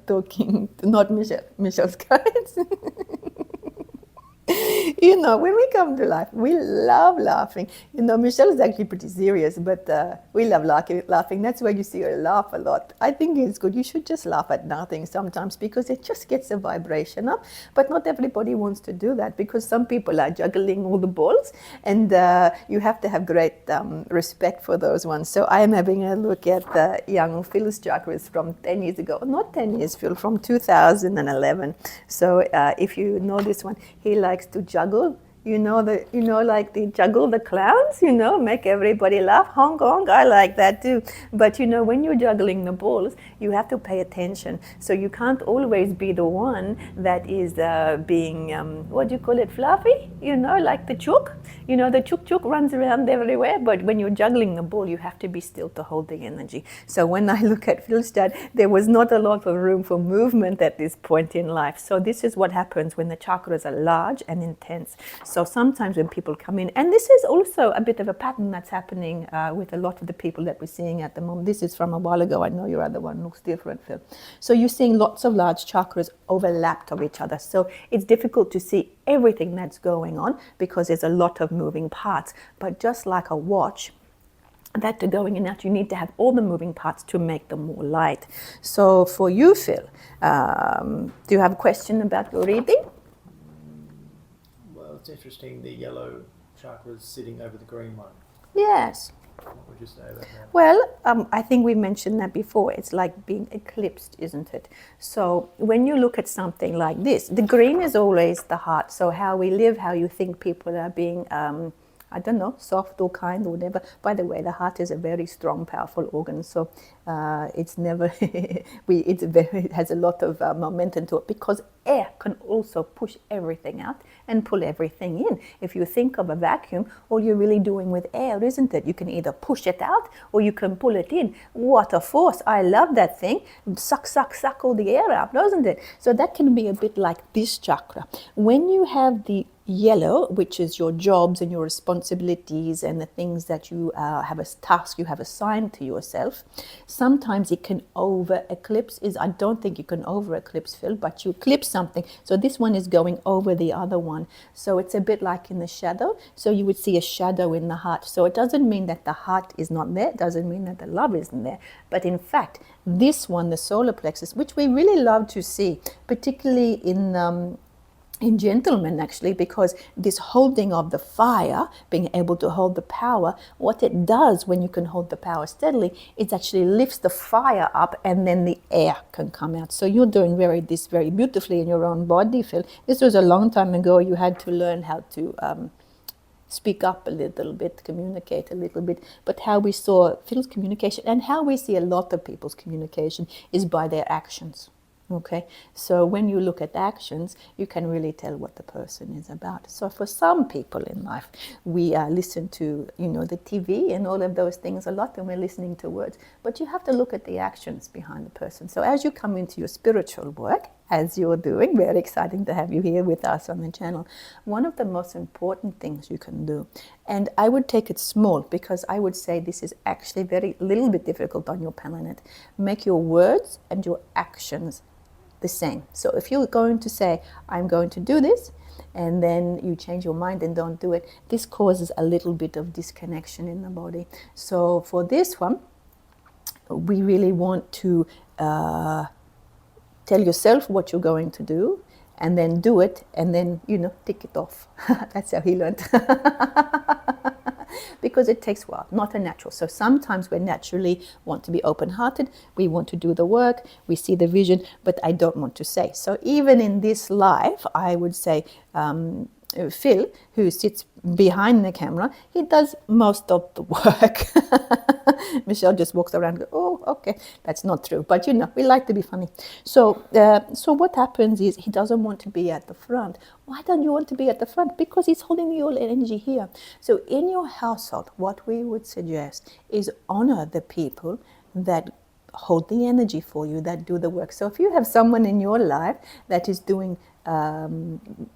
talking to not Michelle, Michelle's cards. You know, when we come to life, we love laughing. You know, Michelle is actually pretty serious, but we love laughing. That's why you see her laugh a lot. I think it's good. You should just laugh at nothing sometimes because it just gets the vibration up. But not everybody wants to do that because some people are juggling all the balls, and you have to have great respect for those ones. So I am having a look at the young Phil's chakras from 10 years ago. Not 10 years, Phil, from 2011. So if you know this one, he likes to juggle. Like the juggle the clowns, make everybody laugh. Hong Kong, I like that too. But when you're juggling the balls, you have to pay attention. So you can't always be the one that is being, what do you call it, fluffy? Like the chook. The chook runs around everywhere. But when you're juggling the ball, you have to be still to hold the energy. So when I look at Phil's chart, there was not a lot of room for movement at this point in life. So this is what happens when the chakras are large and intense. So sometimes when people come in, and this is also a bit of a pattern that's happening with a lot of the people that we're seeing at the moment. This is from a while ago. I know your other one looks different, Phil. So you're seeing lots of large chakras overlapped of each other. So it's difficult to see everything that's going on because there's a lot of moving parts. But just like a watch, that to going in and out, you need to have all the moving parts to make them more light. So for you, Phil, do you have a question about your reading? It's interesting, the yellow chakra is sitting over the green one. Yes. What would you say about that? Well, I think we mentioned that before. It's like being eclipsed, isn't it? So when you look at something like this, the green is always the heart. So how we live, how you think people are being, I don't know, soft or kind or whatever. By the way, the heart is a very strong, powerful organ. So it's never, it has a lot of momentum to it because air can also push everything out and pull everything in. If you think of a vacuum, all you're really doing with air, isn't it? You can either push it out or you can pull it in. What a force. I love that thing. Suck, suck, suck all the air out, doesn't it? So that can be a bit like this chakra. When you have the yellow, which is your jobs and your responsibilities and the things that you have a task you have assigned to yourself, sometimes it can over eclipse. I don't think you can over eclipse, Phil, but you eclipse something. So this one is going over the other one. So it's a bit like in the shadow. So you would see a shadow in the heart. So it doesn't mean that the heart is not there. It doesn't mean that the love isn't there. But in fact, this one, the solar plexus, which we really love to see, particularly in gentlemen actually, because this holding of the fire, being able to hold the power, what it does when you can hold the power steadily, it actually lifts the fire up and then the air can come out. So you're doing this very beautifully in your own body, Phil. This was a long time ago. You had to learn how to speak up a little bit, communicate a little bit. But how we saw Phil's communication and how we see a lot of people's communication is by their actions. Okay, so when you look at actions, you can really tell what the person is about. So for some people in life, we listen to, the TV and all of those things a lot, and we're listening to words. But you have to look at the actions behind the person. So as you come into your spiritual work, as you're doing, very exciting to have you here with us on the channel, one of the most important things you can do, and I would take it small because I would say this is actually little bit difficult on your planet, make your words and your actions the same. So if you're going to say, I'm going to do this, and then you change your mind and don't do it, this causes a little bit of disconnection in the body. So for this one, we really want to tell yourself what you're going to do, and then do it, and then, tick it off. That's how he learned. Because it takes a while, not a natural. So sometimes we naturally want to be open-hearted, we want to do the work, we see the vision, but I don't want to say. So even in this life, I would say, Phil, who sits behind the camera, he does most of the work. Michelle just walks around and goes, oh, okay, that's not true. But we like to be funny. So what happens is he doesn't want to be at the front. Why don't you want to be at the front? Because he's holding your energy here. So in your household, what we would suggest is honor the people that hold the energy for you, that do the work. So if you have someone in your life that is doing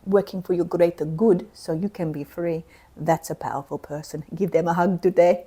working for your greater good so you can be free, that's a powerful person. Give them a hug today.